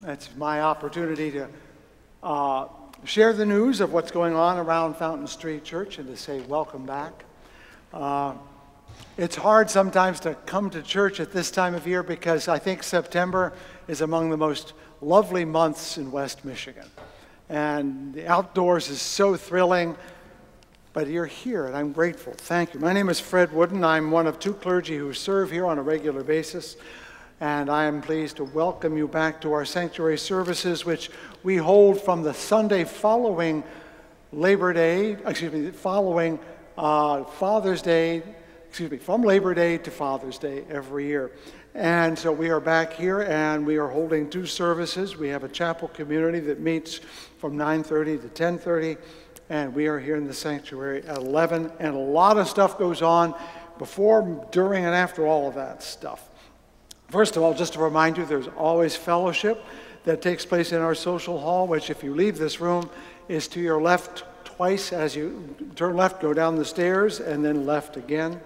It's my opportunity to share the news of what's going on around Fountain Street Church and to say welcome back. It's hard sometimes to come to church at this time of year because I think September is among the most lovely months in West Michigan. And the outdoors is so thrilling, but you're here and I'm grateful. Thank you. My name is Fred Wooden. I'm one of two clergy who serve here on a regular basis. And I am pleased to welcome you back to our sanctuary services, which we hold from the Sunday following Labor Day, following Father's Day, from Labor Day to Father's Day every year. And so we are back here and we are holding two services. We have a chapel community that meets from 9:30 to 10:30, and we are here in the sanctuary at 11. And a lot of stuff goes on before, during, and after all of that stuff. First of all, just to remind you, there's always fellowship that takes place in our social hall, which if you leave this room is to your left twice. As you turn left, go down the stairs, and then left again.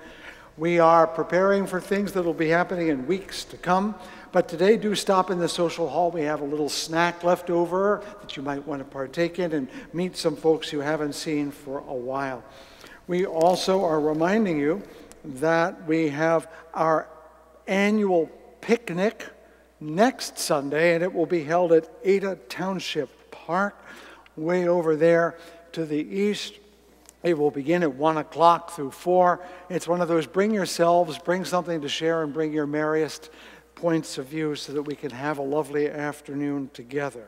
We are preparing for things that will be happening in weeks to come, but today do stop in the social hall. We have a little snack left over that you might want to partake in and meet some folks you haven't seen for a while. We also are reminding you that we have our annual picnic next Sunday, and it will be held at Ada Township Park, way over there to the east. It will begin at 1 o'clock through 4. It's one of those bring yourselves, bring something to share, and bring your merriest points of view so that we can have a lovely afternoon together.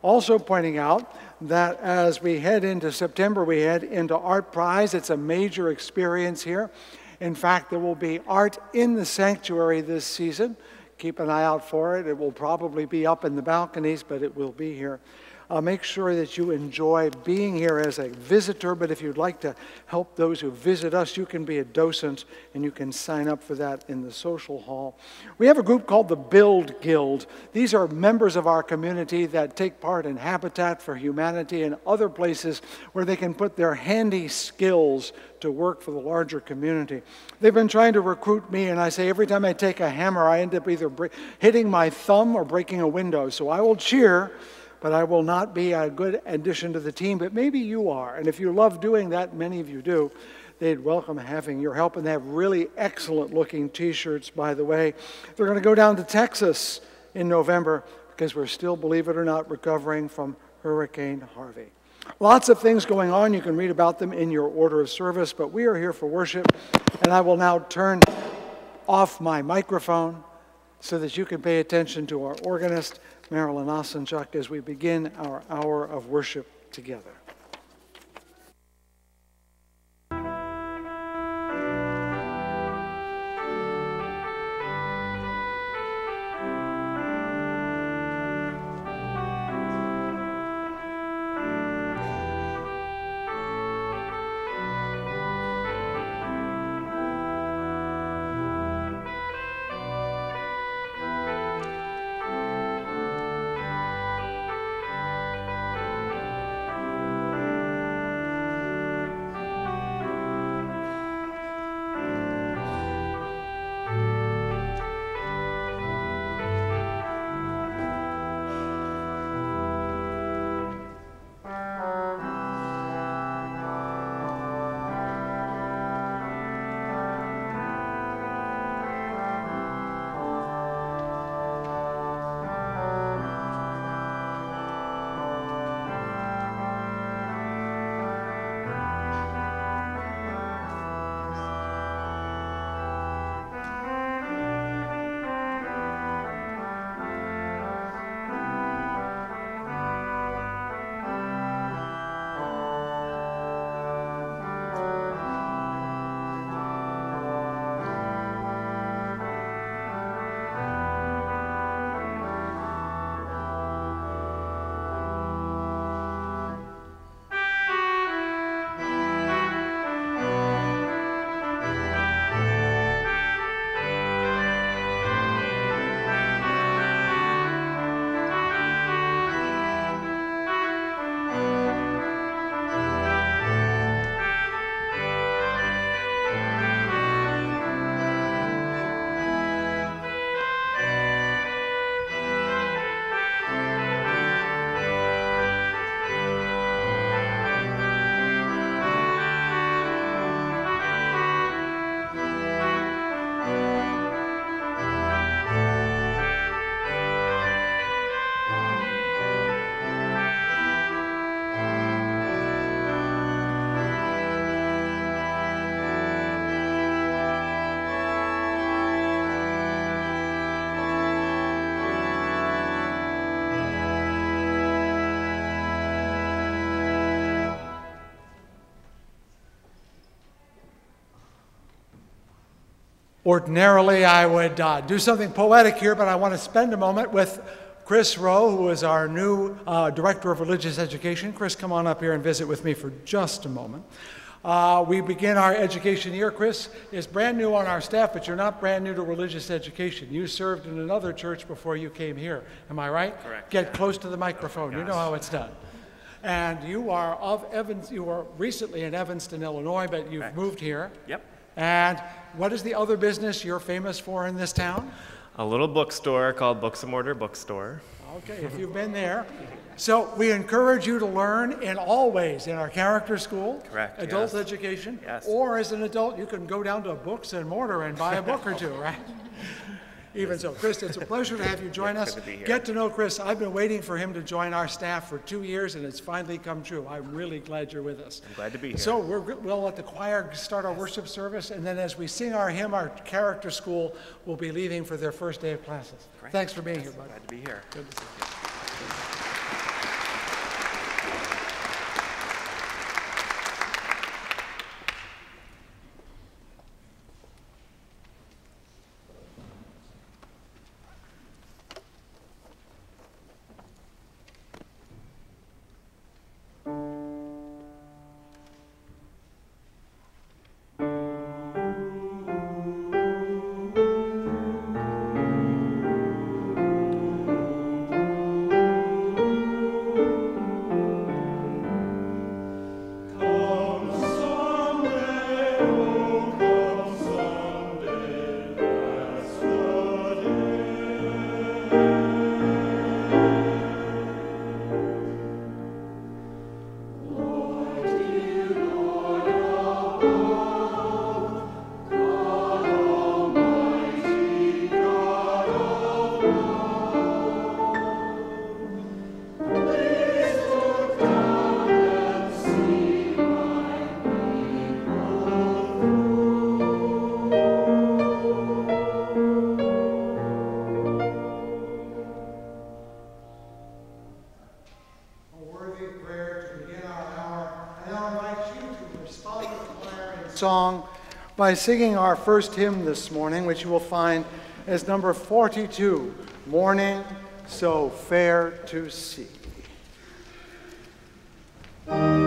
Also pointing out that as we head into September, we head into Art Prize. It's a major experience here. In fact, there will be art in the sanctuary this season. Keep an eye out for it. It will probably be up in the balconies, but it will be here. Make sure that you enjoy being here as a visitor, but if you'd like to help those who visit us, you can be a docent, and you can sign up for that in the social hall. We have a group called the Build Guild. These are members of our community that take part in Habitat for Humanity and other places where they can put their handy skills to work for the larger community. They've been trying to recruit me, and I say every time I take a hammer, I end up either hitting my thumb or breaking a window. So I will cheer, but I will not be a good addition to the team, but maybe you are. And if you love doing that, many of you do, they'd welcome having your help. And they have really excellent looking t-shirts, by the way. They're going to go down to Texas in November because we're still, believe it or not, recovering from Hurricane Harvey. Lots of things going on. You can read about them in your order of service, but we are here for worship. And I will now turn off my microphone so that you can pay attention to our organist, Marilyn Osenchuk, as we begin our hour of worship together. Ordinarily, I would do something poetic here, but I want to spend a moment with Chris Rowe, who is our new Director of Religious Education. Chris, come on up here and visit with me for just a moment. We begin our education year. Chris is brand new on our staff, but you're not brand new to religious education. You served in another church before you came here. Am I right? Correct. Get close to the microphone. Yes. You know how it's done. And you are of Evans. You were recently in Evanston, Illinois, but you've Correct. moved here. Yep. And what is the other business you're famous for in this town? A little bookstore called Books and Mortar Bookstore. Okay, if you've been there. So we encourage you to learn in all ways, in our character school, Correct, adult yes. education, Yes. or as an adult, you can go down to Books and Mortar and buy a book or two, right? Even so, Chris, it's a pleasure to have you join us. good to be here. Get to know Chris. I've been waiting for him to join our staff for 2 years, and it's finally come true. I'm really glad you're with us. I'm glad to be here. So we'll let the choir start our worship service, and then as we sing our hymn, our character school will be leaving for their first day of classes. Great. Thanks for being here, bud. Glad to be here. Good to see you. Song by singing our first hymn this morning, which you will find as number 42, Morning So Fair to See. Morning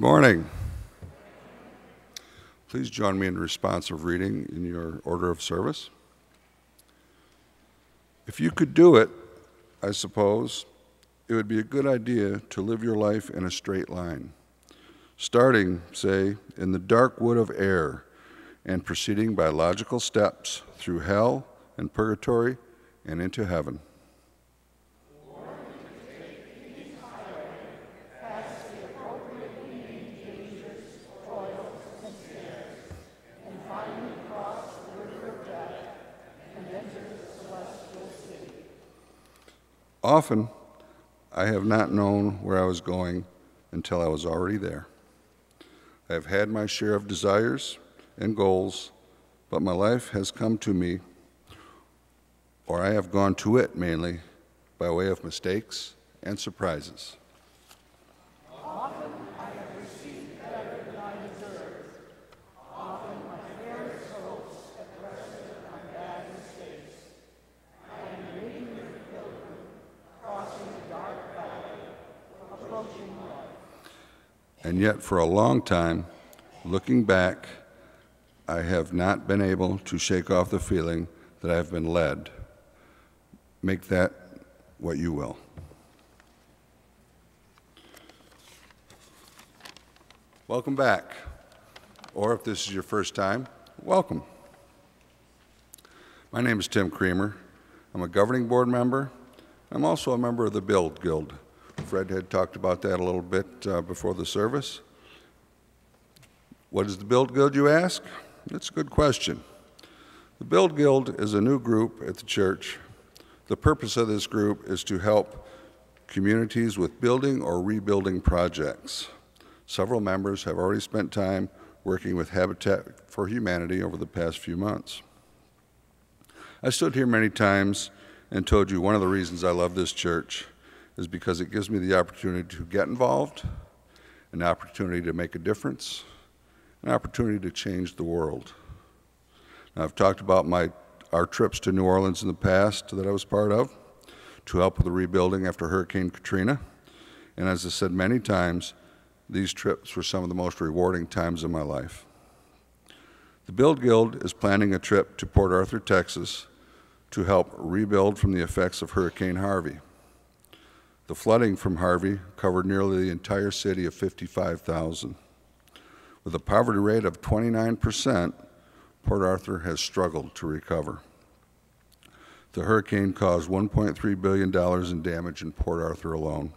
morning. Please join me in responsive reading in your order of service. If you could do it, I suppose, it would be a good idea to live your life in a straight line, starting, say, in the dark wood of air and proceeding by logical steps through hell and purgatory and into heaven. Often, I have not known where I was going until I was already there. I have had my share of desires and goals, but my life has come to me, or I have gone to it mainly, by way of mistakes and surprises. Often I have received better than I deserved. Often my fairest hopes have rested on bad mistakes. I am a wayfaring pilgrim, crossing a dark valley, approaching life. And yet, for a long time, looking back, I have not been able to shake off the feeling that I have been led. Make that what you will. Welcome back. Or if this is your first time, welcome. My name is Tim Creamer. I'm a governing board member. I'm also a member of the Build Guild. Fred had talked about that a little bit before the service. What is the Build Guild, you ask? That's a good question. The Build Guild is a new group at the church. The purpose of this group is to help communities with building or rebuilding projects. Several members have already spent time working with Habitat for Humanity over the past few months. I stood here many times and told you one of the reasons I love this church is because it gives me the opportunity to get involved, an opportunity to make a difference, an opportunity to change the world. Now, I've talked about our trips to New Orleans in the past that I was part of to help with the rebuilding after Hurricane Katrina. And as I said many times, these trips were some of the most rewarding times of my life. The Build Guild is planning a trip to Port Arthur, Texas to help rebuild from the effects of Hurricane Harvey. The flooding from Harvey covered nearly the entire city of 55,000. With a poverty rate of 29%, Port Arthur has struggled to recover. The hurricane caused $1.3 billion in damage in Port Arthur alone.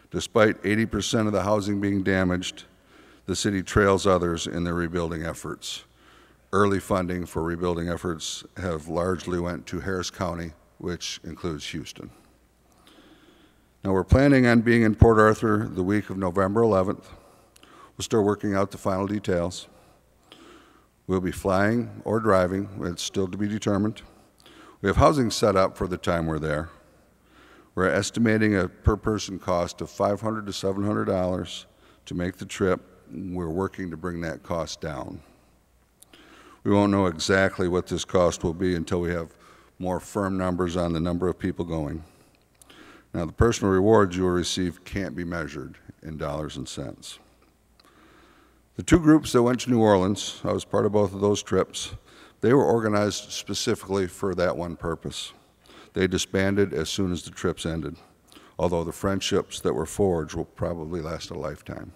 Despite 80% of the housing being damaged, the city trails others in their rebuilding efforts. Early funding for rebuilding efforts have largely went to Harris County, which includes Houston. Now, we're planning on being in Port Arthur the week of November 11th. We're still working out the final details. We'll be flying or driving. It's still to be determined. We have housing set up for the time we're there. We're estimating a per-person cost of $500 to $700 to make the trip. We're working to bring that cost down. We won't know exactly what this cost will be until we have more firm numbers on the number of people going. Now, the personal rewards you will receive can't be measured in dollars and cents. The two groups that went to New Orleans, I was part of both of those trips, they were organized specifically for that one purpose. They disbanded as soon as the trips ended, although the friendships that were forged will probably last a lifetime.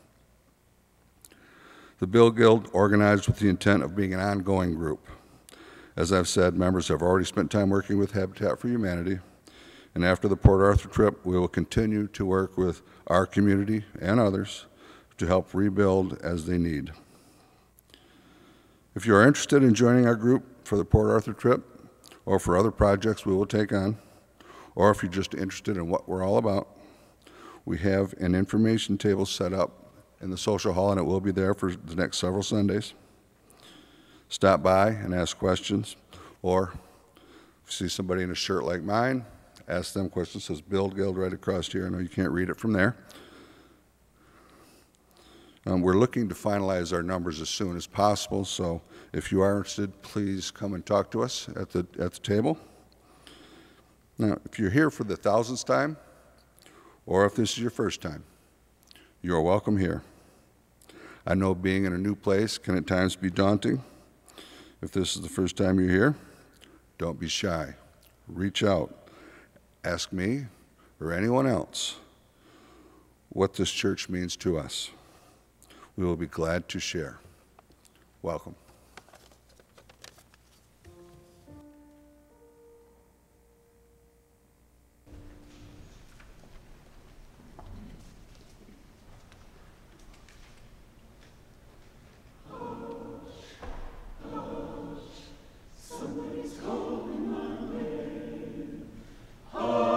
The Build Guild organized with the intent of being an ongoing group. As I've said, members have already spent time working with Habitat for Humanity, and after the Port Arthur trip, we will continue to work with our community and others to help rebuild as they need. If you are interested in joining our group for the Port Arthur trip, or for other projects we will take on, or if you're just interested in what we're all about, we have an information table set up in the social hall, and it will be there for the next several Sundays. Stop by and ask questions, or if you see somebody in a shirt like mine, ask them questions. It says Build Guild right across here. I know you can't read it from there. We're looking to finalize our numbers as soon as possible, so if you are interested, please come and talk to us at the table. Now, if you're here for the 1000th time, or if this is your first time, you are welcome here. I know being in a new place can at times be daunting. If this is the first time you're here, don't be shy. Reach out. Ask me or anyone else what this church means to us. We will be glad to share. Welcome. Somebody's calling my name. Hush,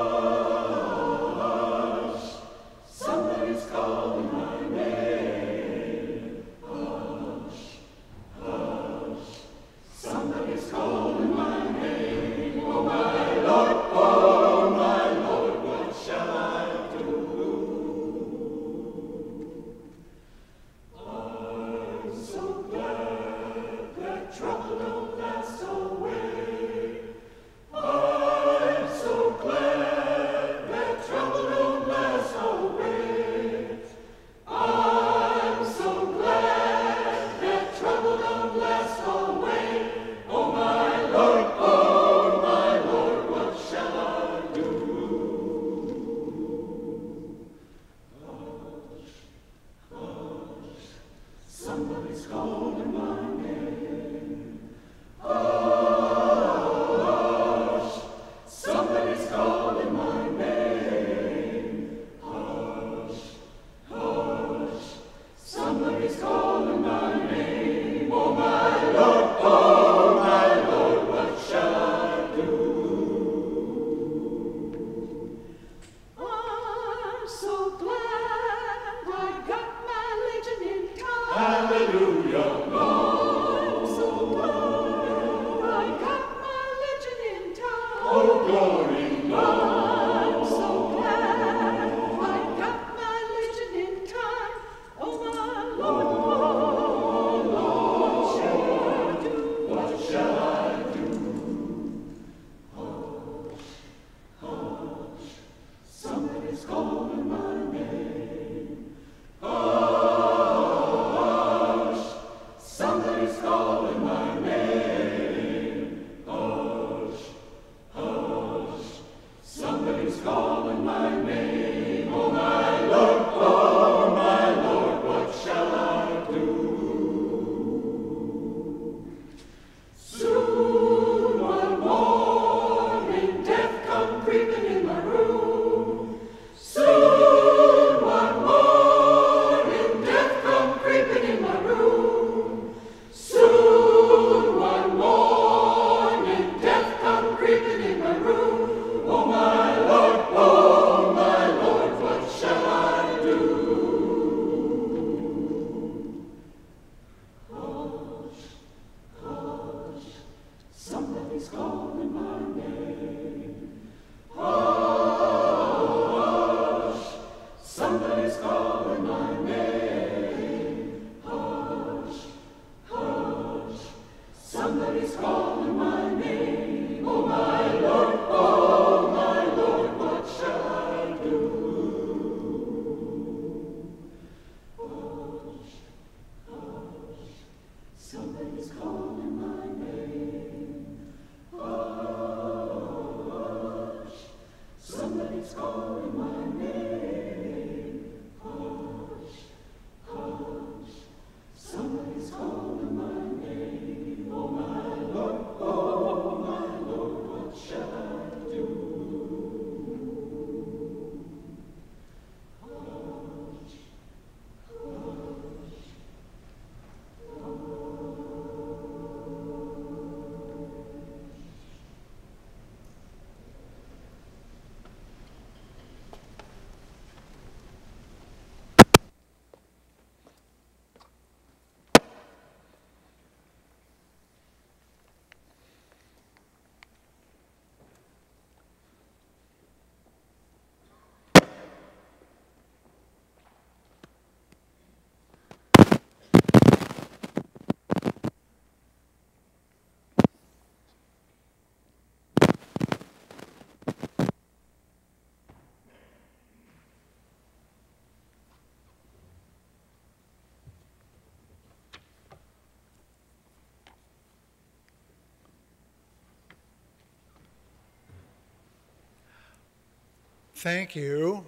Thank you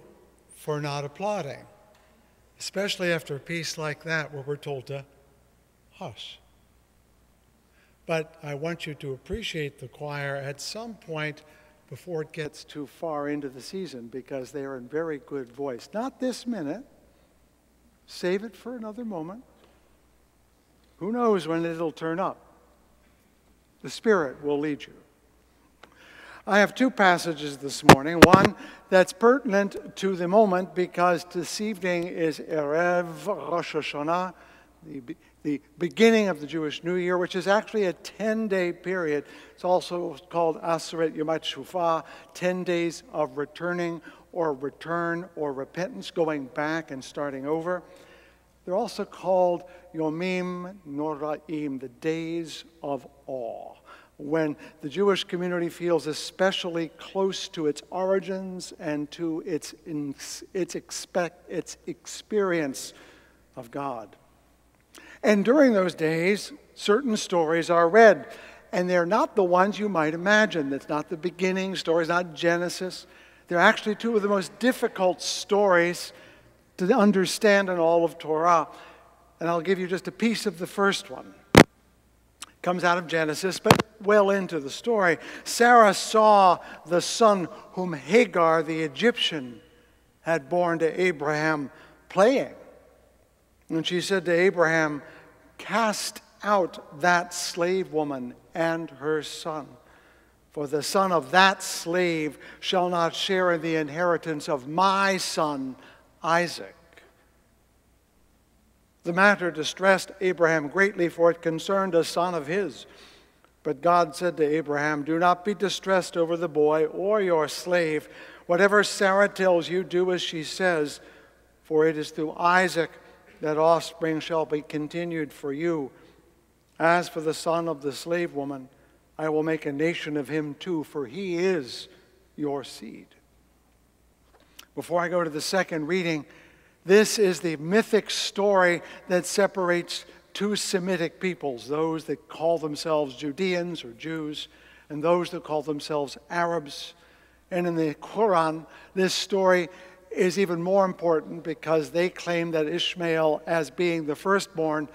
for not applauding, especially after a piece like that where we're told to hush. But I want you to appreciate the choir at some point before it gets too far into the season, because they are in very good voice. Not this minute. Save it for another moment. Who knows when it'll turn up? The Spirit will lead you. I have two passages this morning. One that's pertinent to the moment because this evening is Erev Rosh Hashanah, the beginning of the Jewish New Year, which is actually a 10-day period. It's also called Aseret Yom HaTeshuvah, 10 days of returning or return or repentance, going back and starting over. They're also called Yomim Noraim, the days of awe, when the Jewish community feels especially close to its origins and to its experience of God. And during those days, certain stories are read, and they're not the ones you might imagine. It's not the beginning stories, not Genesis. They're actually two of the most difficult stories to understand in all of Torah. And I'll give you just a piece of the first one. It comes out of Genesis, but well into the story. Sarah saw the son whom Hagar, the Egyptian, had borne to Abraham playing. And she said to Abraham, "Cast out that slave woman and her son, for the son of that slave shall not share in the inheritance of my son Isaac." The matter distressed Abraham greatly, for it concerned a son of his. But God said to Abraham, "Do not be distressed over the boy or your slave. Whatever Sarah tells you, do as she says, for it is through Isaac that offspring shall be continued for you. As for the son of the slave woman, I will make a nation of him too, for he is your seed." Before I go to the second reading, this is the mythic story that separates two Semitic peoples, those that call themselves Judeans or Jews, and those that call themselves Arabs. And in the Quran, this story is even more important because they claim that Ishmael, as being the firstborn,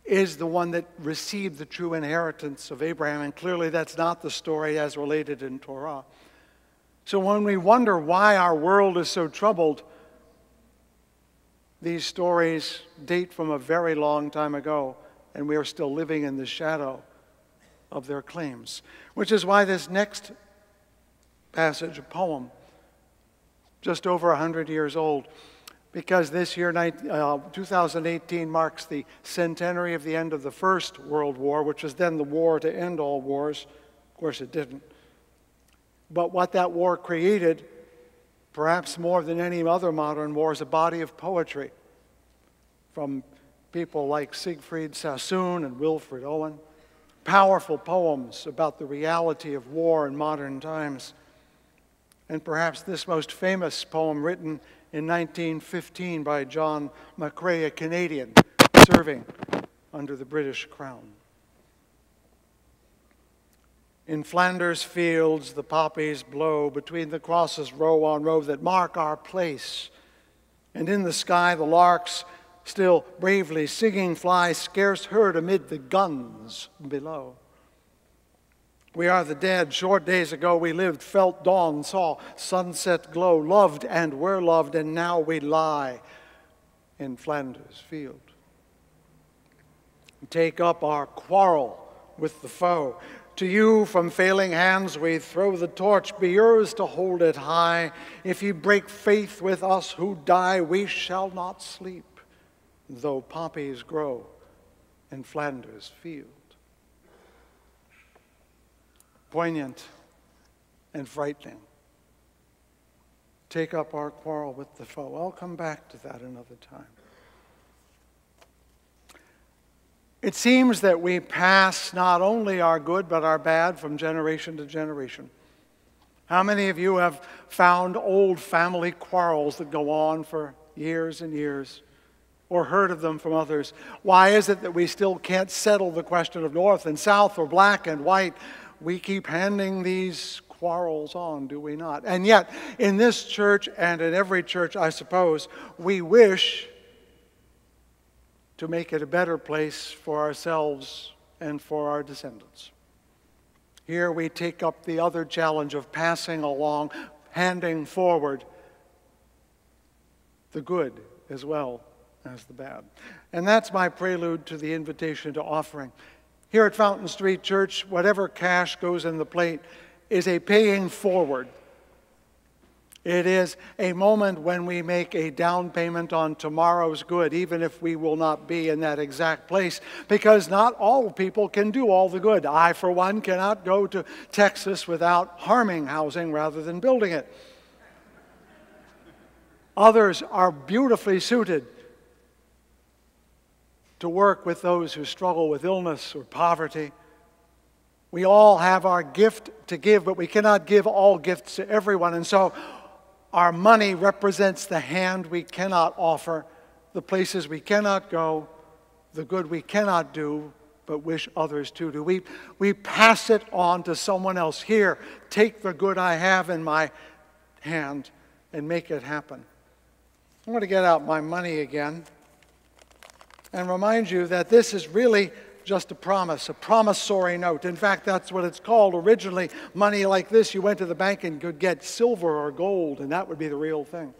is the one that received the true inheritance of Abraham, and clearly that's not the story as related in Torah. So when we wonder why our world is so troubled, these stories date from a very long time ago, and we are still living in the shadow of their claims. Which is why this next passage, a poem, just over 100 years old, because this year, 2018, marks the centenary of the end of the First World War, which was then the war to end all wars. Of course, it didn't. But what that war created, perhaps more than any other modern war, is a body of poetry from people like Siegfried Sassoon and Wilfred Owen. Powerful poems about the reality of war in modern times. And perhaps this most famous poem, written in 1915 by John McCrae, a Canadian serving under the British Crown. In Flanders fields the poppies blow, between the crosses row on row that mark our place. And in the sky the larks, still bravely singing, fly, scarce heard amid the guns below. We are the dead. Short days ago we lived, felt dawn, saw sunset glow, loved and were loved, and now we lie in Flanders field. Take up our quarrel with the foe. To you from failing hands we throw the torch, be yours to hold it high. If ye break faith with us who die, we shall not sleep, though poppies grow in Flanders field. Poignant and frightening. Take up our quarrel with the foe. I'll come back to that another time. It seems that we pass not only our good but our bad from generation to generation. How many of you have found old family quarrels that go on for years and years, or heard of them from others? Why is it that we still can't settle the question of North and South or black and white? We keep handing these quarrels on, do we not? And yet, in this church and in every church, I suppose, we wish to make it a better place for ourselves and for our descendants. Here we take up the other challenge of passing along, handing forward the good as well as the bad. And that's my prelude to the invitation to offering. Here at Fountain Street Church, whatever cash goes in the plate is a paying forward. It is a moment when we make a down payment on tomorrow's good, even if we will not be in that exact place, because not all people can do all the good. I, for one, cannot go to Texas without harming housing rather than building it. Others are beautifully suited to work with those who struggle with illness or poverty. We all have our gift to give, but we cannot give all gifts to everyone. And so our money represents the hand we cannot offer, the places we cannot go, the good we cannot do, but wish others to do. We pass it on to someone else. Here, take the good I have in my hand and make it happen. I'm going to get out my money again and remind you that this is really just a promissory note. In fact, that's what it's called. Originally, money like this, you went to the bank and could get silver or gold, and that would be the real thing.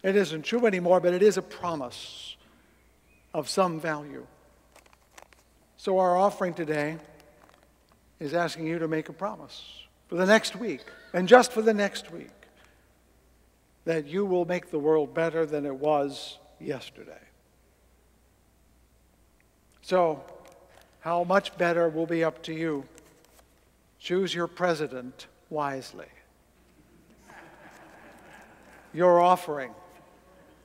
It isn't true anymore, but it is a promise of some value. So our offering today is asking you to make a promise for the next week, and just for the next week, that you will make the world better than it was yesterday. So, how much better will be up to you. Choose your president wisely. Your offering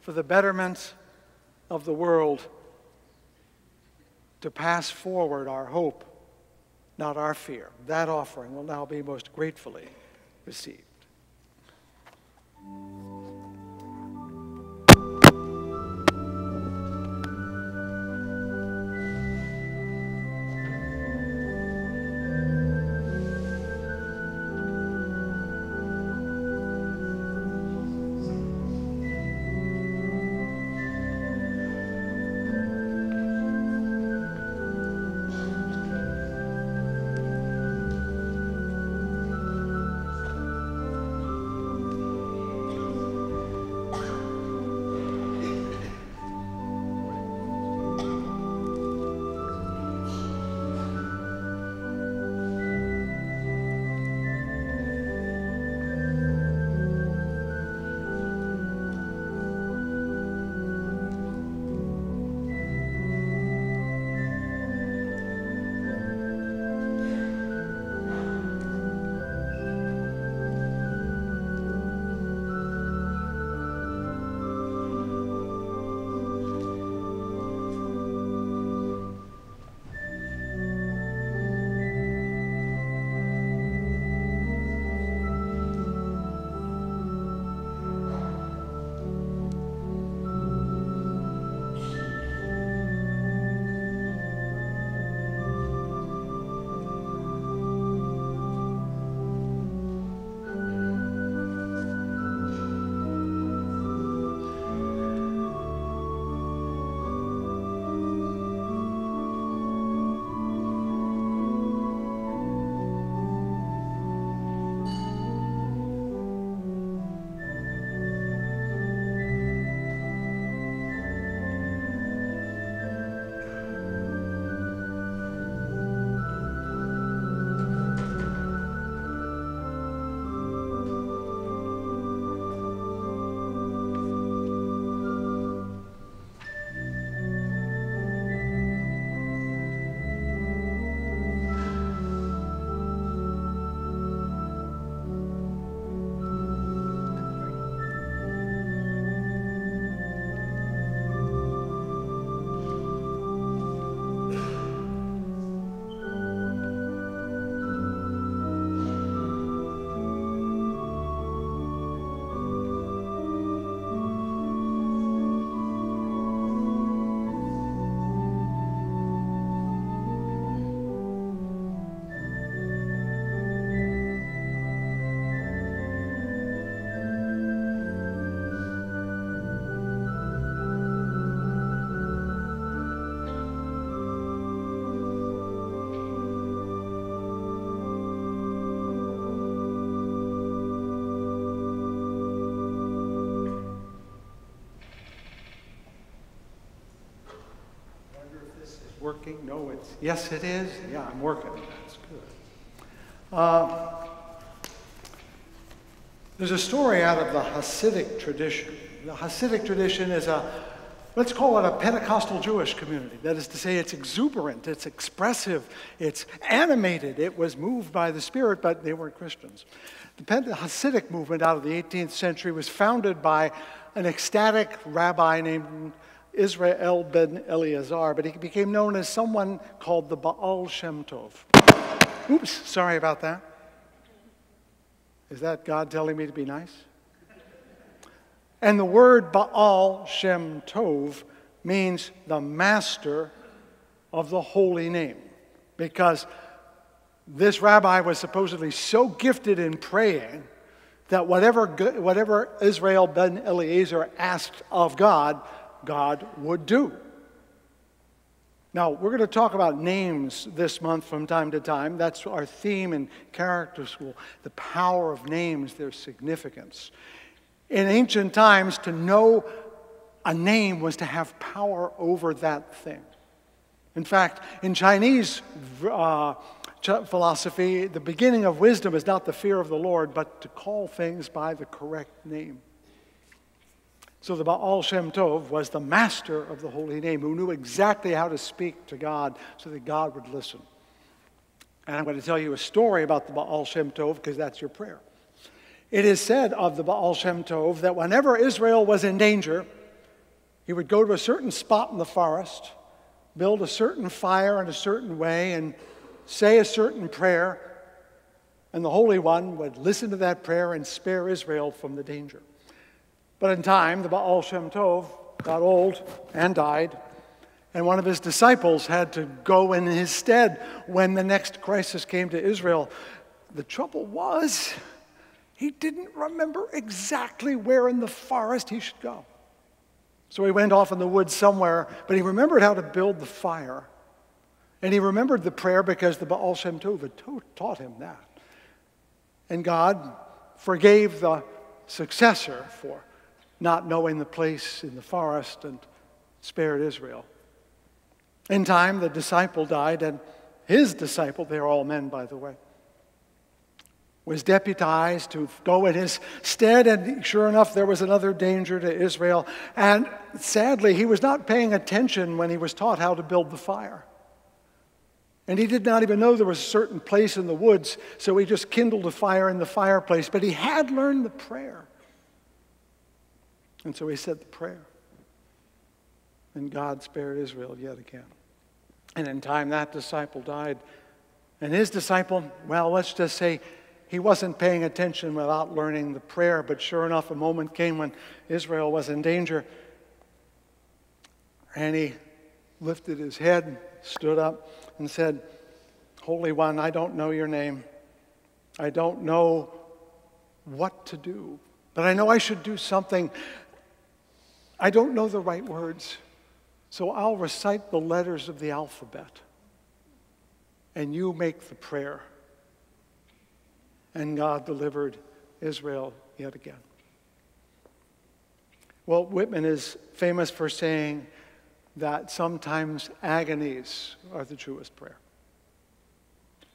for the betterment of the world, to pass forward our hope, not our fear. That offering will now be most gratefully received. working? No, yes, it is. Yeah, I'm working. That's good. There's a story out of the Hasidic tradition. The Hasidic tradition is let's call it a Pentecostal Jewish community. That is to say, it's exuberant, it's expressive, it's animated. It was moved by the Spirit, but they weren't Christians. The Hasidic movement out of the 18th century was founded by an ecstatic rabbi named Israel ben Eleazar, but he became known as someone called the Baal Shem Tov. Oops, sorry about that. Is that God telling me to be nice? And the word Baal Shem Tov means the master of the holy name, because this rabbi was supposedly so gifted in praying that whatever Israel ben Eleazar asked of God, God would do. Now, we're going to talk about names this month from time to time. That's our theme in Character School, the power of names, their significance. In ancient times, to know a name was to have power over that thing. In fact, in Chinese philosophy, the beginning of wisdom is not the fear of the Lord, but to call things by the correct name. So the Baal Shem Tov was the master of the holy name, who knew exactly how to speak to God so that God would listen. And I'm going to tell you a story about the Baal Shem Tov, because that's your prayer. It is said of the Baal Shem Tov that whenever Israel was in danger, he would go to a certain spot in the forest, build a certain fire in a certain way, and say a certain prayer, and the Holy One would listen to that prayer and spare Israel from the danger. But in time, the Baal Shem Tov got old and died, and one of his disciples had to go in his stead when the next crisis came to Israel. The trouble was, he didn't remember exactly where in the forest he should go. So he went off in the woods somewhere, but he remembered how to build the fire. And he remembered the prayer because the Baal Shem Tov had taught him that. And God forgave the successor for not knowing the place in the forest and spared Israel. In time, the disciple died, and his disciple, they are all men, by the way, was deputized to go in his stead, and sure enough, there was another danger to Israel. And sadly, he was not paying attention when he was taught how to build the fire. And he did not even know there was a certain place in the woods, so he just kindled a fire in the fireplace. But he had learned the prayer. And so he said the prayer. And God spared Israel yet again. And in time, that disciple died. And his disciple, well, let's just say he wasn't paying attention without learning the prayer. But sure enough, a moment came when Israel was in danger. And he lifted his head, stood up, and said, Holy One, I don't know your name. I don't know what to do. But I know I should do something. I don't know the right words. So I'll recite the letters of the alphabet. And you make the prayer. And God delivered Israel yet again. Walt Whitman is famous for saying that sometimes agonies are the truest prayer.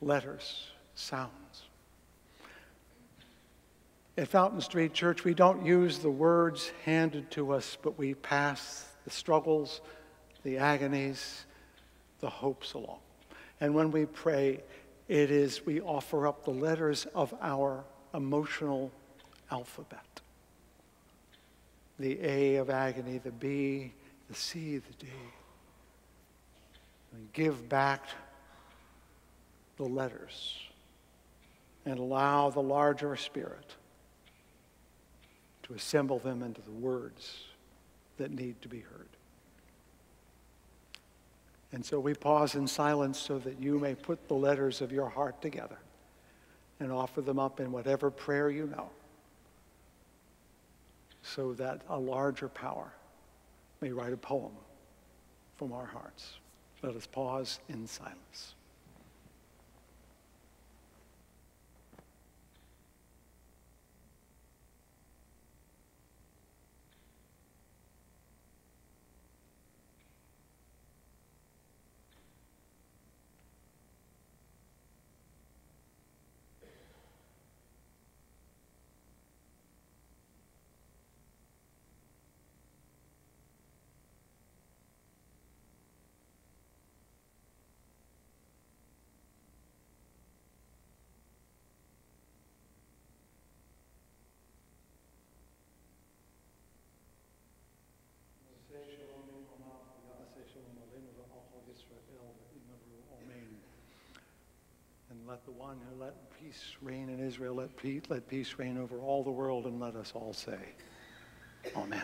Letters, sounds. At Fountain Street Church, we don't use the words handed to us, but we pass the struggles, the agonies, the hopes along. And when we pray, we offer up the letters of our emotional alphabet. The A of agony, the B, the C, the D. And give back the letters and allow the larger spirit to assemble them into the words that need to be heard. And so we pause in silence so that you may put the letters of your heart together and offer them up in whatever prayer you know, so that a larger power may write a poem from our hearts. Let us pause in silence. God, the one who let peace reign in Israel, let peace reign over all the world, and let us all say, Amen.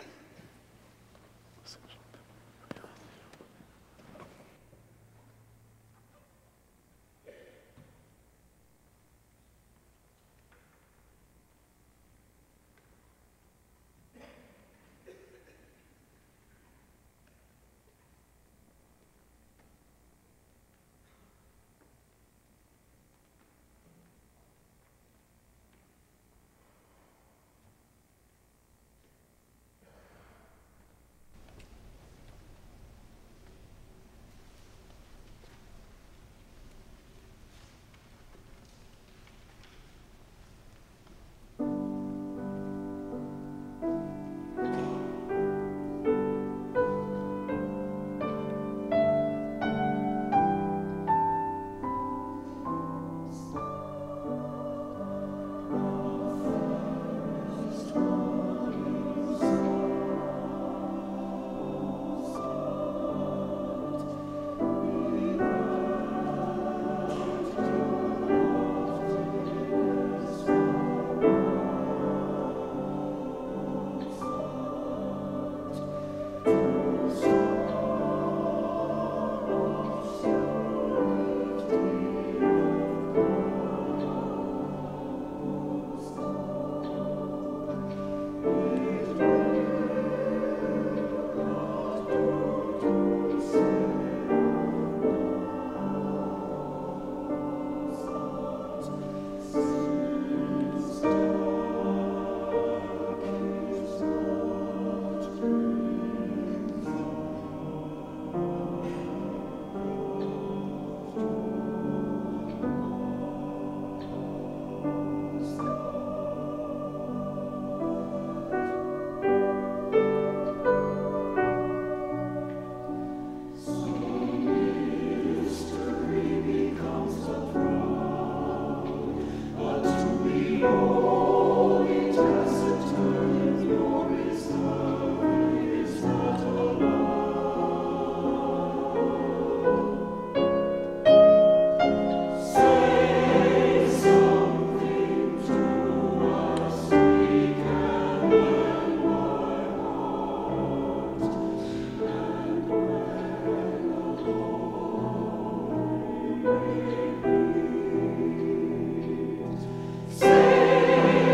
Say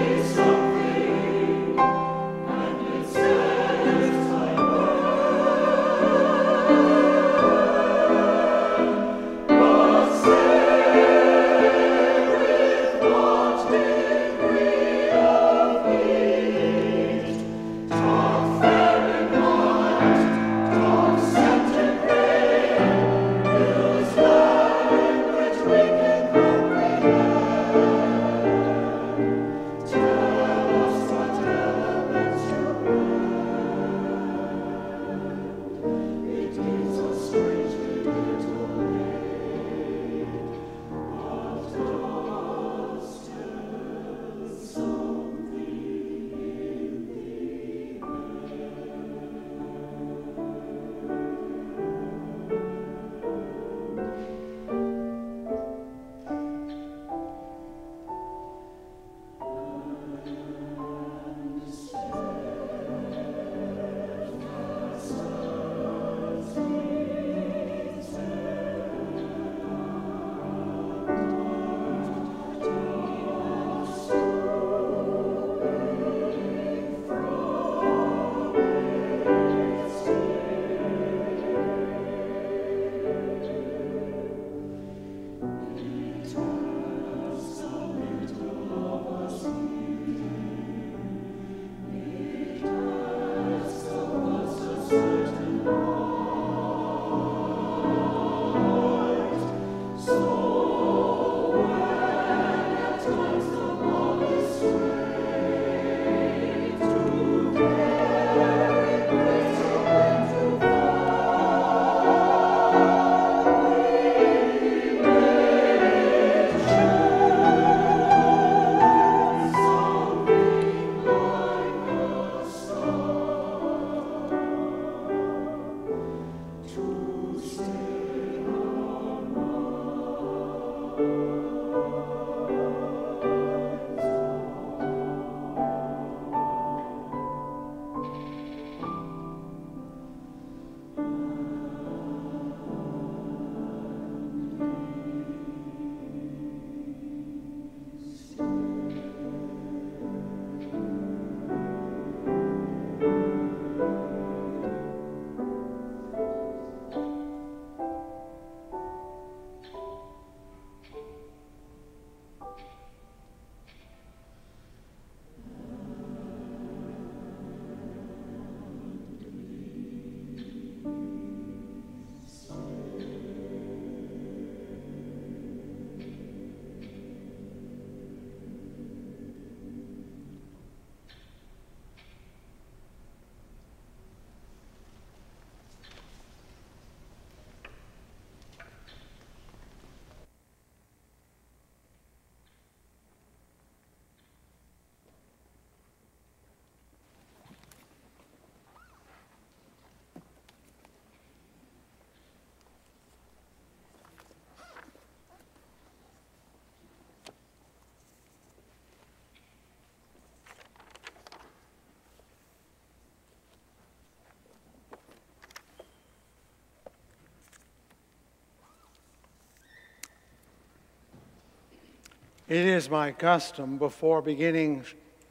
It is my custom, before beginning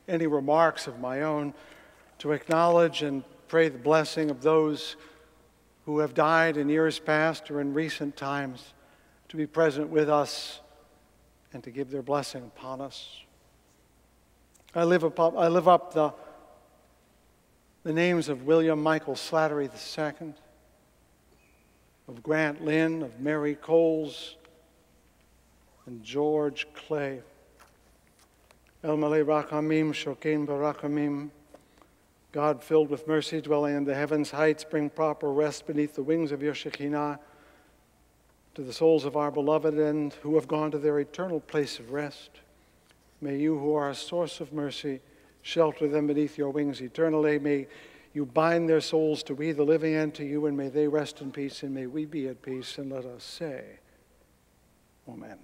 any remarks of my own, to acknowledge and pray the blessing of those who have died in years past or in recent times, to be present with us and to give their blessing upon us. I live up the names of William Michael Slattery II, of Grant Lynn, of Mary Coles, and George Clay. El Malay Rachamim, Shokein Barachamim. God, filled with mercy, dwelling in the heavens heights, bring proper rest beneath the wings of your Shekinah to the souls of our beloved and who have gone to their eternal place of rest. May you, who are a source of mercy, shelter them beneath your wings eternally. May you bind their souls to we, the living, and to you, and may they rest in peace, and may we be at peace. And let us say, Amen.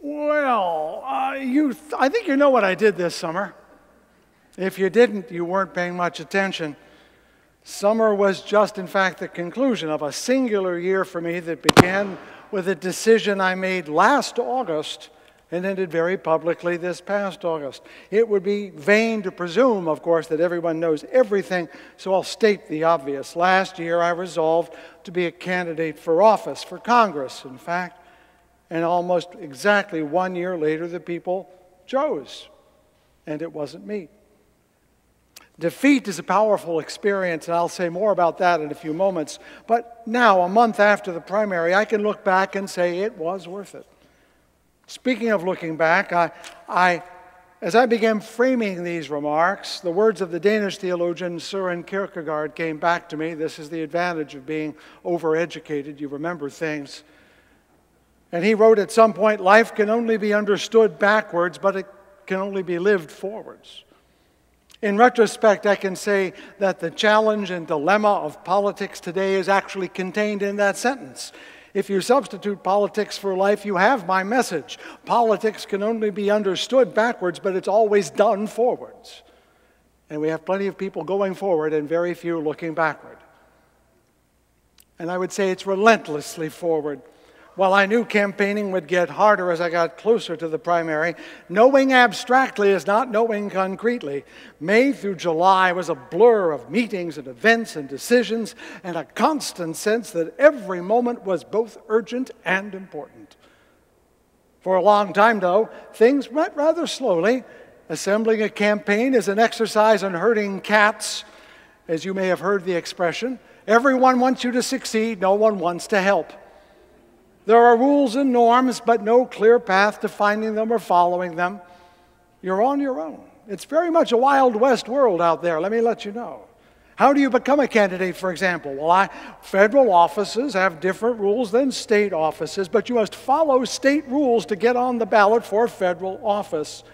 Well, I think you know what I did this summer. If you didn't, you weren't paying much attention. Summer was just, in fact, the conclusion of a singular year for me that began with a decision I made last August and ended very publicly this past August. It would be vain to presume, of course, that everyone knows everything, so I'll state the obvious. Last year, I resolved to be a candidate for office, for Congress, in fact, and almost exactly 1 year later, the people chose, and it wasn't me. Defeat is a powerful experience, and I'll say more about that in a few moments. But now, a month after the primary, I can look back and say it was worth it. Speaking of looking back, as I began framing these remarks, the words of the Danish theologian Søren Kierkegaard came back to me. This is the advantage of being overeducated. You remember things. And he wrote at some point, life can only be understood backwards, but it can only be lived forwards. In retrospect, I can say that the challenge and dilemma of politics today is actually contained in that sentence. If you substitute politics for life, you have my message. Politics can only be understood backwards, but it's always done forwards. And we have plenty of people going forward and very few looking backward. And I would say it's relentlessly forward. While I knew campaigning would get harder as I got closer to the primary, knowing abstractly is not knowing concretely. May through July was a blur of meetings and events and decisions and a constant sense that every moment was both urgent and important. For a long time, though, things went rather slowly. Assembling a campaign is an exercise in herding cats, as you may have heard the expression. Everyone wants you to succeed, no one wants to help. There are rules and norms, but no clear path to finding them or following them. You're on your own. It's very much a Wild West world out there, let me let you know. How do you become a candidate, for example? Well, federal offices have different rules than state offices, but you must follow state rules to get on the ballot for federal office.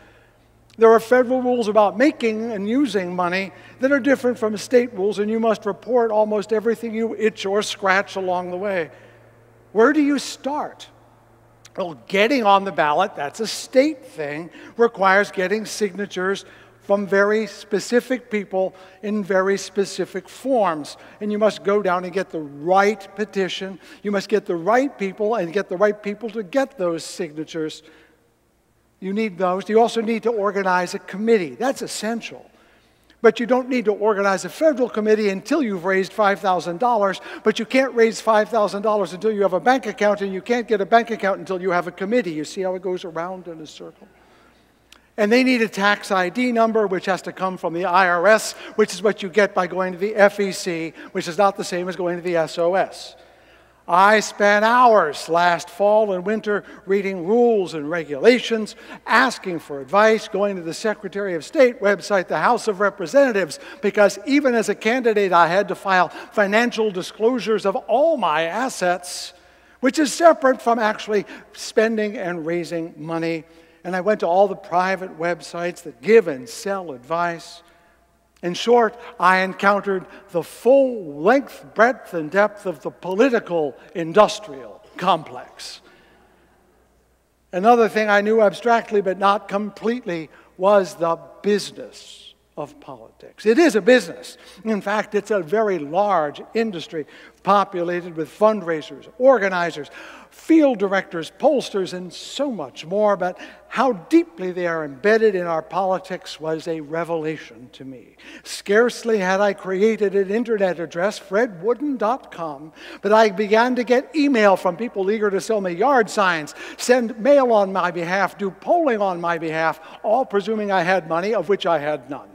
There are federal rules about making and using money that are different from state rules, and you must report almost everything you itch or scratch along the way. Where do you start? Well, getting on the ballot, that's a state thing, requires getting signatures from very specific people in very specific forms. And you must go down and get the right petition. You must get the right people and get the right people to get those signatures. You need those. You also need to organize a committee. That's essential. But you don't need to organize a federal committee until you've raised $5,000. But you can't raise $5,000 until you have a bank account, and you can't get a bank account until you have a committee. You see how it goes around in a circle? And they need a tax ID number, which has to come from the IRS, which is what you get by going to the FEC, which is not the same as going to the SOS. I spent hours last fall and winter reading rules and regulations, asking for advice, going to the Secretary of State website, the House of Representatives, because even as a candidate, I had to file financial disclosures of all my assets, which is separate from actually spending and raising money. And I went to all the private websites that give and sell advice. In short, I encountered the full length, breadth, and depth of the political industrial complex. Another thing I knew abstractly but not completely was the business of politics. It is a business. In fact, it's a very large industry populated with fundraisers, organizers, field directors, pollsters, and so much more, but how deeply they are embedded in our politics was a revelation to me. Scarcely had I created an internet address, fredwooden.com, but I began to get email from people eager to sell me yard signs, send mail on my behalf, do polling on my behalf, all presuming I had money, of which I had none.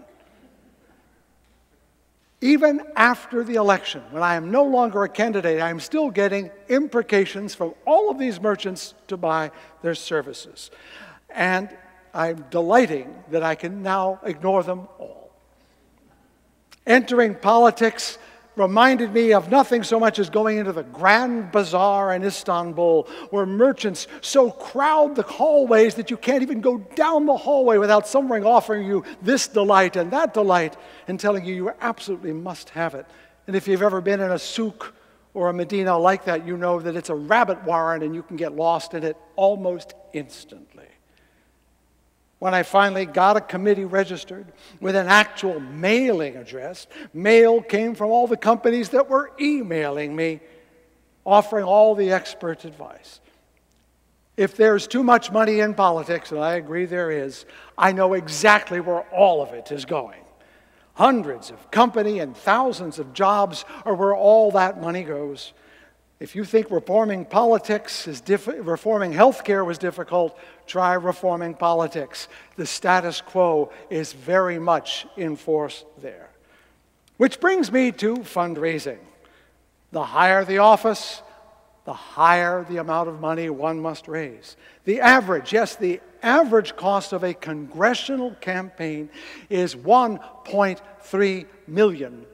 Even after the election, when I am no longer a candidate, I am still getting imprecations from all of these merchants to buy their services. And I'm delighting that I can now ignore them all. Entering politics reminded me of nothing so much as going into the Grand Bazaar in Istanbul, where merchants so crowd the hallways that you can't even go down the hallway without someone offering you this delight and that delight and telling you you absolutely must have it. And if you've ever been in a souk or a Medina like that, you know that it's a rabbit warren and you can get lost in it almost instantly. When I finally got a committee registered with an actual mailing address, mail came from all the companies that were emailing me, offering all the expert advice. If there's too much money in politics, and I agree there is, I know exactly where all of it is going. Hundreds of company and thousands of jobs are where all that money goes. If you think reforming politics is reforming healthcare was difficult, try reforming politics. The status quo is very much in force there. Which brings me to fundraising. The higher the office, the higher the amount of money one must raise. The average, yes, the average cost of a congressional campaign is $1.3 million.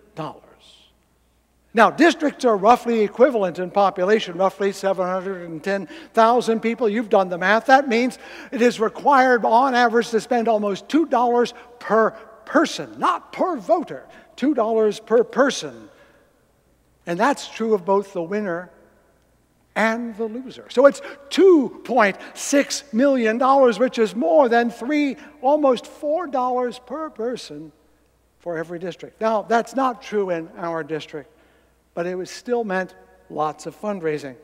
Now, districts are roughly equivalent in population, roughly 710,000 people. You've done the math. That means it is required on average to spend almost $2 per person, not per voter, $2 per person. And that's true of both the winner and the loser. So it's $2.6 million, which is more than almost $4 per person for every district. Now, that's not true in our district, but it was still meant lots of fundraising.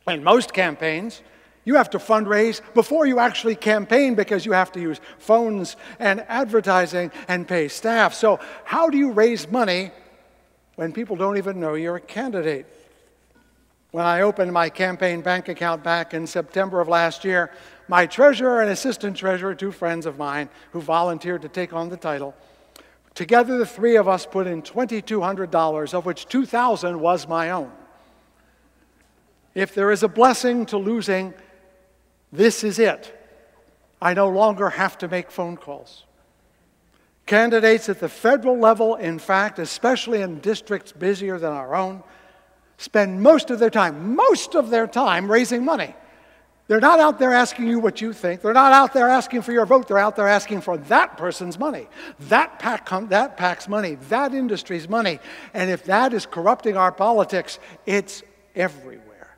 In most campaigns, you have to fundraise before you actually campaign because you have to use phones and advertising and pay staff. So how do you raise money when people don't even know you're a candidate? When I opened my campaign bank account back in September of last year, my treasurer and assistant treasurer, two friends of mine who volunteered to take on the title, together, the three of us put in $2,200, of which $2,000 was my own. If there is a blessing to losing, this is it. I no longer have to make phone calls. Candidates at the federal level, in fact, especially in districts busier than our own, spend most of their time raising money. They're not out there asking you what you think. They're not out there asking for your vote. They're out there asking for that person's money, that PAC's money, that industry's money. And if that is corrupting our politics, it's everywhere.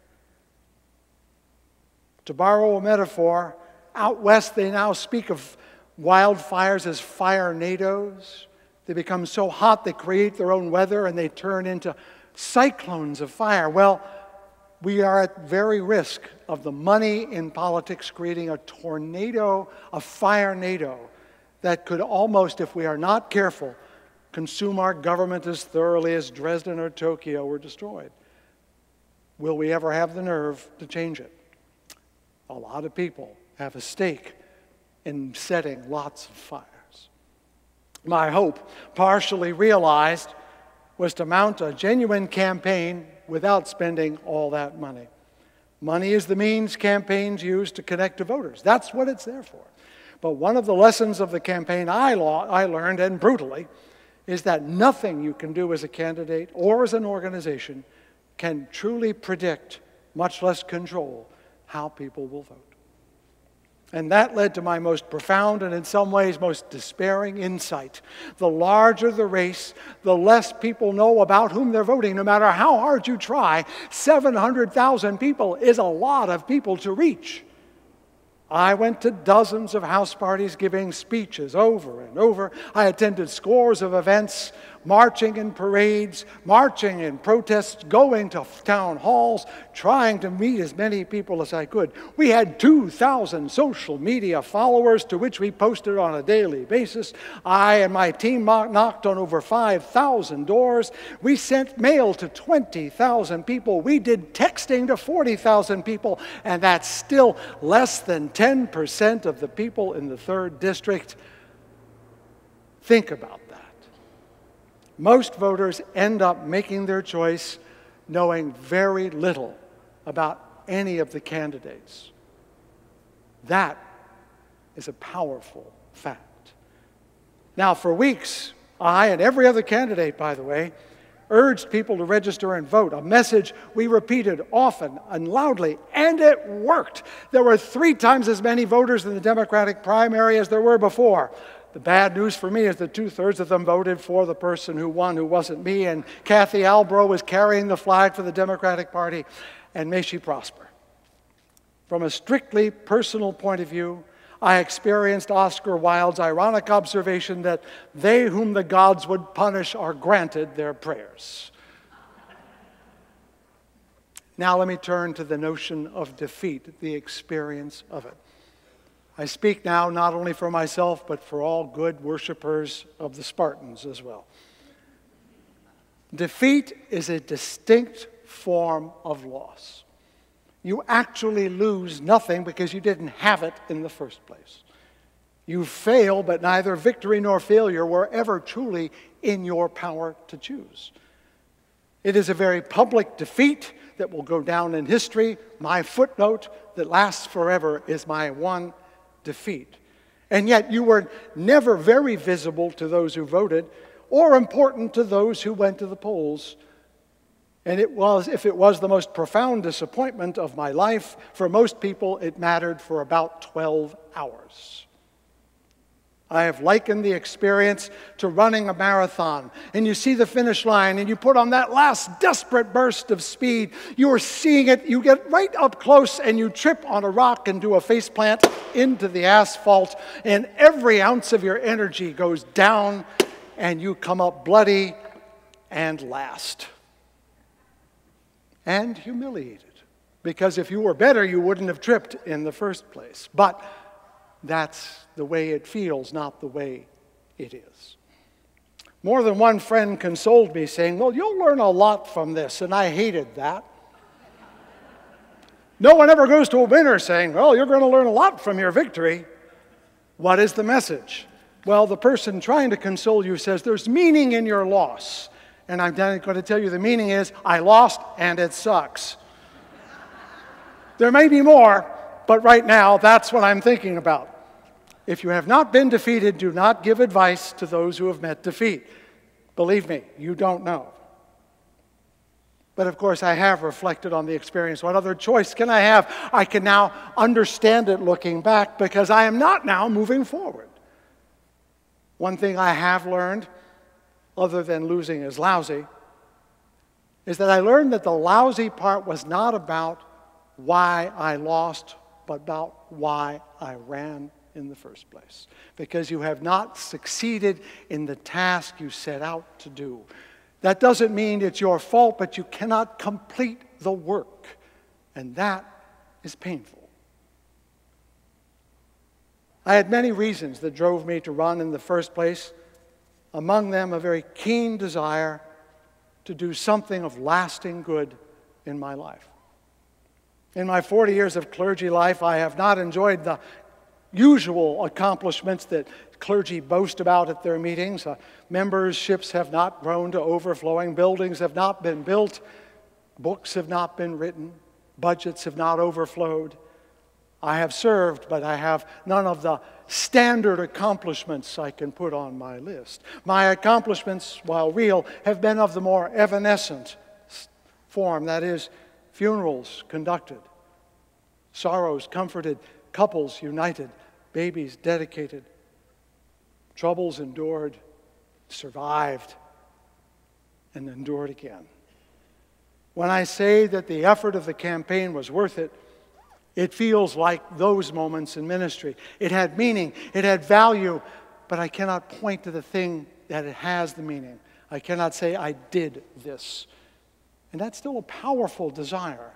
To borrow a metaphor, out west they now speak of wildfires as fire-nados. They become so hot they create their own weather and they turn into cyclones of fire. Well, we are at very risk of the money in politics creating a tornado, a fire-nado, that could almost, if we are not careful, consume our government as thoroughly as Dresden or Tokyo were destroyed. Will we ever have the nerve to change it? A lot of people have a stake in setting lots of fires. My hope, partially realized, was to mount a genuine campaign without spending all that money. Money is the means campaigns use to connect to voters. That's what it's there for. But one of the lessons of the campaign I learned, and brutally, is that nothing you can do as a candidate or as an organization can truly predict, much less control, how people will vote. And that led to my most profound and in some ways most despairing insight. The larger the race, the less people know about whom they're voting. No matter how hard you try, 700,000 people is a lot of people to reach. I went to dozens of house parties giving speeches over and over. I attended scores of events, marching in parades, marching in protests, going to town halls, trying to meet as many people as I could. We had 2,000 social media followers to which we posted on a daily basis. I and my team knocked on over 5,000 doors. We sent mail to 20,000 people. We did texting to 40,000 people, and that's still less than 10% of the people in the 3rd District. Think about that. Most voters end up making their choice knowing very little about any of the candidates. That is a powerful fact. Now, for weeks, I and every other candidate, by the way, urged people to register and vote, a message we repeated often and loudly, and it worked. There were 3 times as many voters in the Democratic primary as there were before. The bad news for me is that 2/3 of them voted for the person who won, who wasn't me, and Kathy Albro was carrying the flag for the Democratic Party, and may she prosper. From a strictly personal point of view, I experienced Oscar Wilde's ironic observation that they whom the gods would punish are granted their prayers. Now let me turn to the notion of defeat, the experience of it. I speak now not only for myself, but for all good worshipers of the Spartans as well. Defeat is a distinct form of loss. You actually lose nothing because you didn't have it in the first place. You fail, but neither victory nor failure were ever truly in your power to choose. It is a very public defeat that will go down in history. My footnote that lasts forever is my one defeat. And yet you were never very visible to those who voted or important to those who went to the polls. And if it was the most profound disappointment of my life, for most people it mattered for about 12 hours. I have likened the experience to running a marathon, and you see the finish line, and you put on that last desperate burst of speed. You are seeing it, you get right up close, and you trip on a rock and do a faceplant into the asphalt, and every ounce of your energy goes down, and you come up bloody and last. And humiliated, because if you were better, you wouldn't have tripped in the first place. But that's the way it feels, not the way it is. More than one friend consoled me, saying, well, you'll learn a lot from this, and I hated that. No one ever goes to a winner saying, well, you're going to learn a lot from your victory. What is the message? Well, the person trying to console you says, there's meaning in your loss. And I'm going to tell you the meaning is, I lost and it sucks. There may be more, but right now, that's what I'm thinking about. If you have not been defeated, do not give advice to those who have met defeat. Believe me, you don't know. But of course, I have reflected on the experience. What other choice can I have? I can now understand it looking back because I am not now moving forward. One thing I have learned, other than losing is lousy, is that I learned that the lousy part was not about why I lost, but about why I ran in the first place. Because you have not succeeded in the task you set out to do. That doesn't mean it's your fault, but you cannot complete the work. And that is painful. I had many reasons that drove me to run in the first place. Among them, a very keen desire to do something of lasting good in my life. In my 40 years of clergy life, I have not enjoyed the usual accomplishments that clergy boast about at their meetings. Memberships have not grown to overflowing. Buildings have not been built. Books have not been written. Budgets have not overflowed. I have served, but I have none of the standard accomplishments I can put on my list. My accomplishments, while real, have been of the more evanescent form, that is, funerals conducted, sorrows comforted, couples united, babies dedicated, troubles endured, survived, and endured again. When I say that the effort of the campaign was worth it, it feels like those moments in ministry. It had meaning, it had value, but I cannot point to the thing that it has the meaning. I cannot say I did this. And that's still a powerful desire,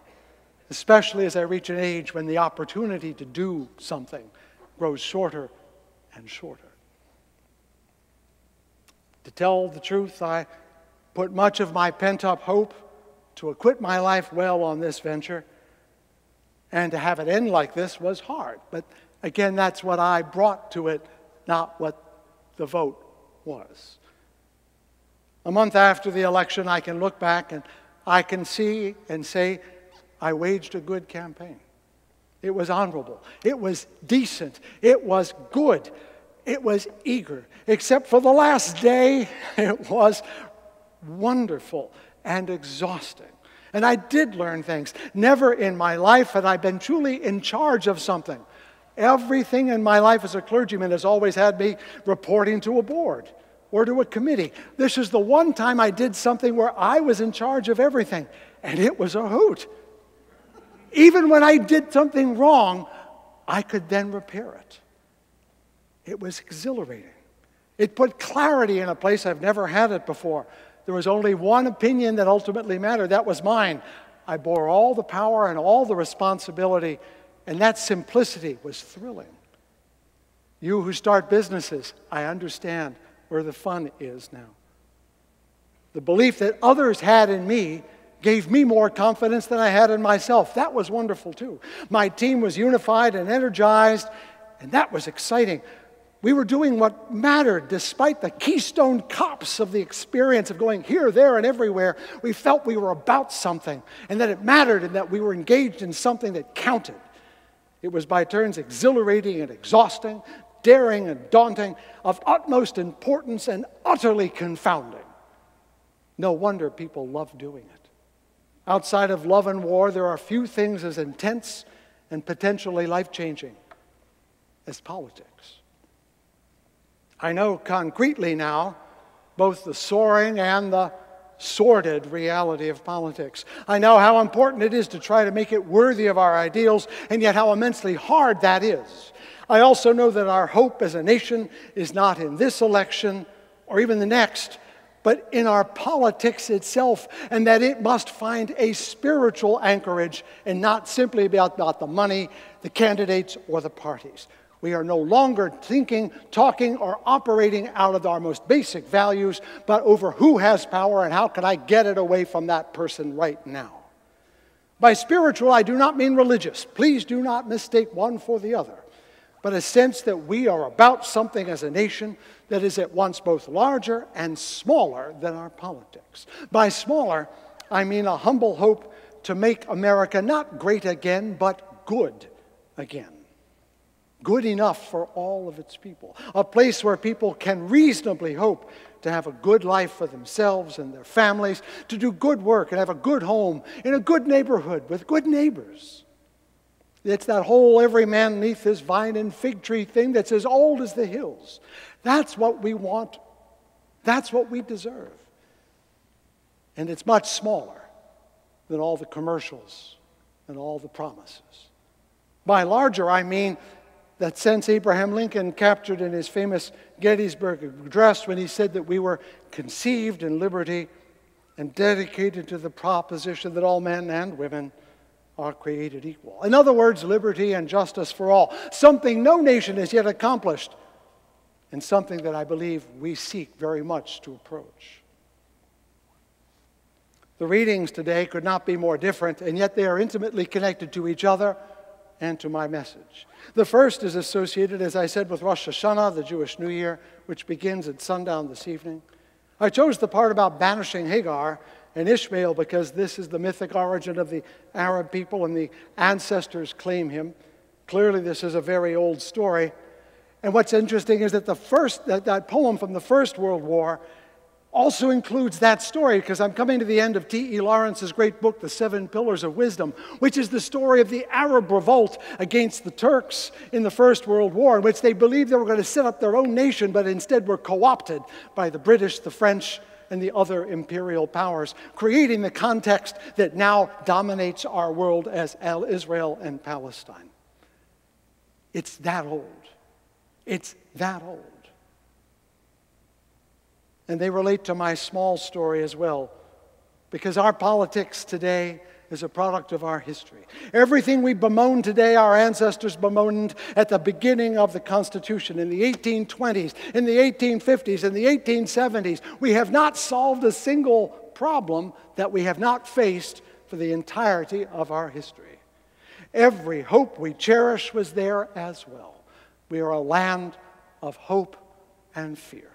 especially as I reach an age when the opportunity to do something grows shorter and shorter. To tell the truth, I put much of my pent-up hope to acquit my life well on this venture, and to have it end like this was hard. But again, that's what I brought to it, not what the vote was. A month after the election, I can look back and I can see and say, I waged a good campaign. It was honorable. It was decent. It was good. It was eager. Except for the last day, it was wonderful and exhausting. And I did learn things. Never in my life had I been truly in charge of something. Everything in my life as a clergyman has always had me reporting to a board or to a committee. This is the one time I did something where I was in charge of everything, and it was a hoot. Even when I did something wrong, I could then repair it. It was exhilarating. It put clarity in a place I've never had it before. There was only one opinion that ultimately mattered. That was mine. I bore all the power and all the responsibility, and that simplicity was thrilling. You who start businesses, I understand where the fun is now. The belief that others had in me gave me more confidence than I had in myself. That was wonderful too. My team was unified and energized, and that was exciting. We were doing what mattered despite the keystone cops of the experience of going here, there, and everywhere. We felt we were about something and that it mattered and that we were engaged in something that counted. It was by turns exhilarating and exhausting, daring and daunting, of utmost importance and utterly confounding. No wonder people love doing it. Outside of love and war, there are few things as intense and potentially life-changing as politics. I know concretely now both the soaring and the sordid reality of politics. I know how important it is to try to make it worthy of our ideals, and yet how immensely hard that is. I also know that our hope as a nation is not in this election or even the next, but in our politics itself, and that it must find a spiritual anchorage and not simply about the money, the candidates, or the parties. We are no longer thinking, talking, or operating out of our most basic values, but over who has power and how can I get it away from that person right now. By spiritual, I do not mean religious. Please do not mistake one for the other. But a sense that we are about something as a nation that is at once both larger and smaller than our politics. By smaller, I mean a humble hope to make America not great again, but good again. Good enough for all of its people. A place where people can reasonably hope to have a good life for themselves and their families, to do good work and have a good home in a good neighborhood with good neighbors. It's that whole every man neath his vine and fig tree thing that's as old as the hills. That's what we want. That's what we deserve. And it's much smaller than all the commercials and all the promises. By larger, I mean that sense Abraham Lincoln captured in his famous Gettysburg Address when he said that we were conceived in liberty and dedicated to the proposition that all men and women are created equal. In other words, liberty and justice for all. Something no nation has yet accomplished, and something that I believe we seek very much to approach. The readings today could not be more different, and yet they are intimately connected to each other and to my message. The first is associated, as I said, with Rosh Hashanah, the Jewish New Year, which begins at sundown this evening. I chose the part about banishing Hagar and Ishmael because this is the mythic origin of the Arab people, and the ancestors claim him. Clearly, this is a very old story. And what's interesting is that that poem from the First World War also includes that story, because I'm coming to the end of T.E. Lawrence's great book, The Seven Pillars of Wisdom, which is the story of the Arab revolt against the Turks in the First World War, in which they believed they were going to set up their own nation, but instead were co-opted by the British, the French, and the other imperial powers, creating the context that now dominates our world as Israel and Palestine. It's that old. It's that old. And they relate to my small story as well, because our politics today is a product of our history. Everything we bemoan today, our ancestors bemoaned at the beginning of the Constitution in the 1820s, in the 1850s, in the 1870s. We have not solved a single problem that we have not faced for the entirety of our history. Every hope we cherish was there as well. We are a land of hope and fear.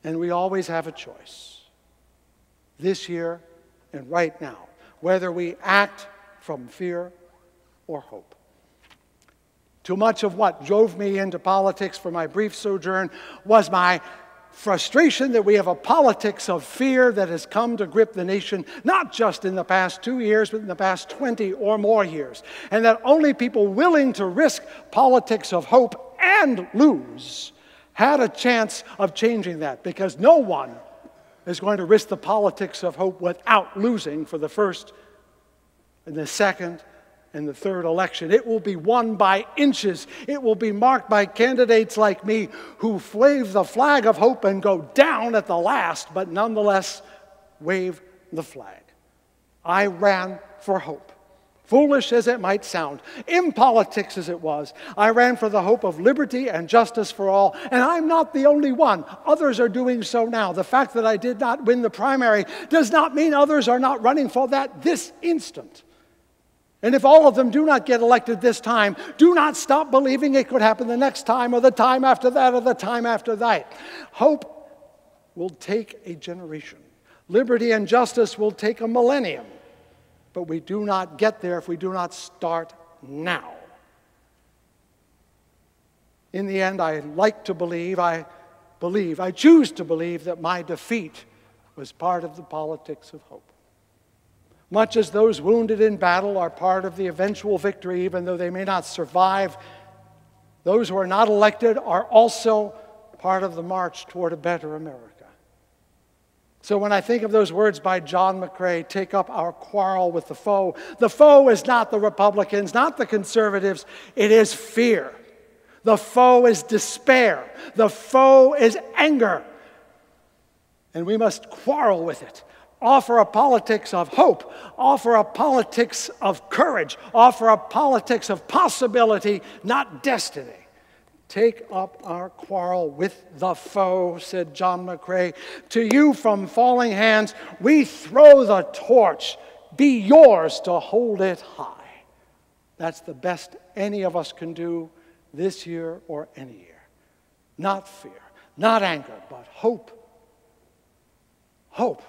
And we always have a choice, this year and right now, whether we act from fear or hope. Too much of what drove me into politics for my brief sojourn was my frustration that we have a politics of fear that has come to grip the nation, not just in the past 2 years, but in the past 20 or more years. And that only people willing to risk politics of hope and lose had a chance of changing that, because no one is going to risk the politics of hope without losing for the first and the second and the third election. It will be won by inches. It will be marked by candidates like me who wave the flag of hope and go down at the last, but nonetheless wave the flag. I ran for hope. Foolish as it might sound, impolitics as it was, I ran for the hope of liberty and justice for all, and I'm not the only one. Others are doing so now. The fact that I did not win the primary does not mean others are not running for that this instant. And if all of them do not get elected this time, do not stop believing it could happen the next time or the time after that or the time after that. Hope will take a generation. Liberty and justice will take a millennium. But we do not get there if we do not start now. In the end, I choose to believe that my defeat was part of the politics of hope. Much as those wounded in battle are part of the eventual victory, even though they may not survive, those who are not elected are also part of the march toward a better America. So when I think of those words by John McCrae, take up our quarrel with the foe is not the Republicans, not the conservatives, it is fear. The foe is despair. The foe is anger. And we must quarrel with it. Offer a politics of hope. Offer a politics of courage. Offer a politics of possibility, not destiny. Take up our quarrel with the foe, said John McCrae. To you from falling hands, we throw the torch. Be yours to hold it high. That's the best any of us can do this year or any year. Not fear, not anger, but hope. Hope,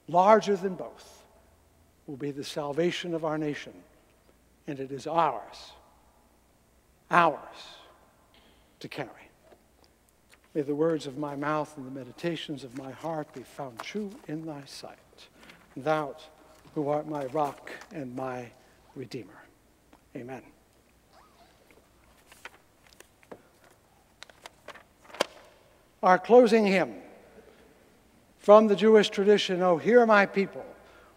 larger than both, will be the salvation of our nation. And it is ours to carry. May the words of my mouth and the meditations of my heart be found true in thy sight, thou who art my rock and my redeemer. Amen. Our closing hymn from the Jewish tradition, O hear my people,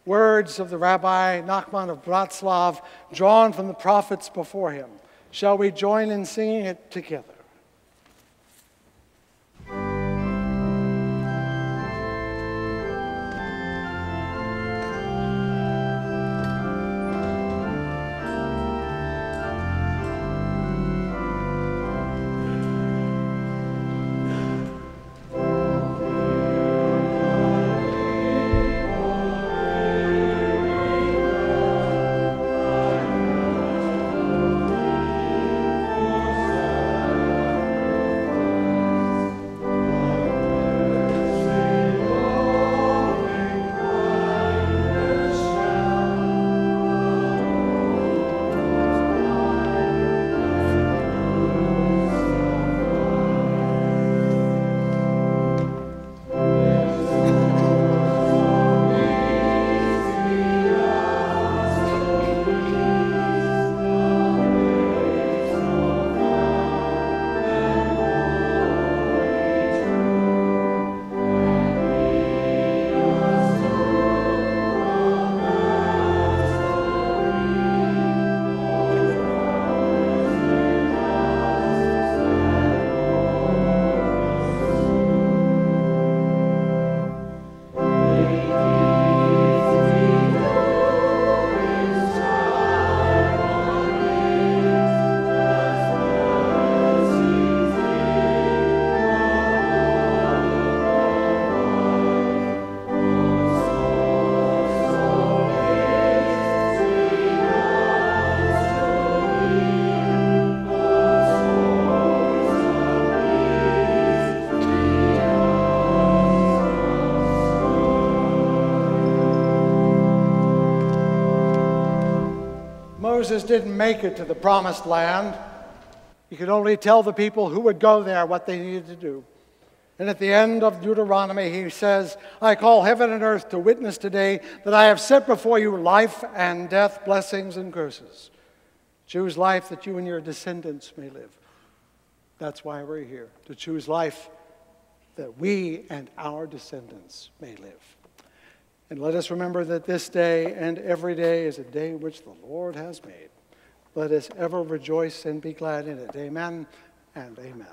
words of the Rabbi Nachman of Bratslav, drawn from the prophets before him. Shall we join in singing it together? Moses didn't make it to the promised land. He could only tell the people who would go there what they needed to do. And at the end of Deuteronomy, he says, I call heaven and earth to witness today that I have set before you life and death, blessings and curses. Choose life that you and your descendants may live. That's why we're here, to choose life that we and our descendants may live. And let us remember that this day and every day is a day which the Lord has made. Let us ever rejoice and be glad in it. Amen and amen.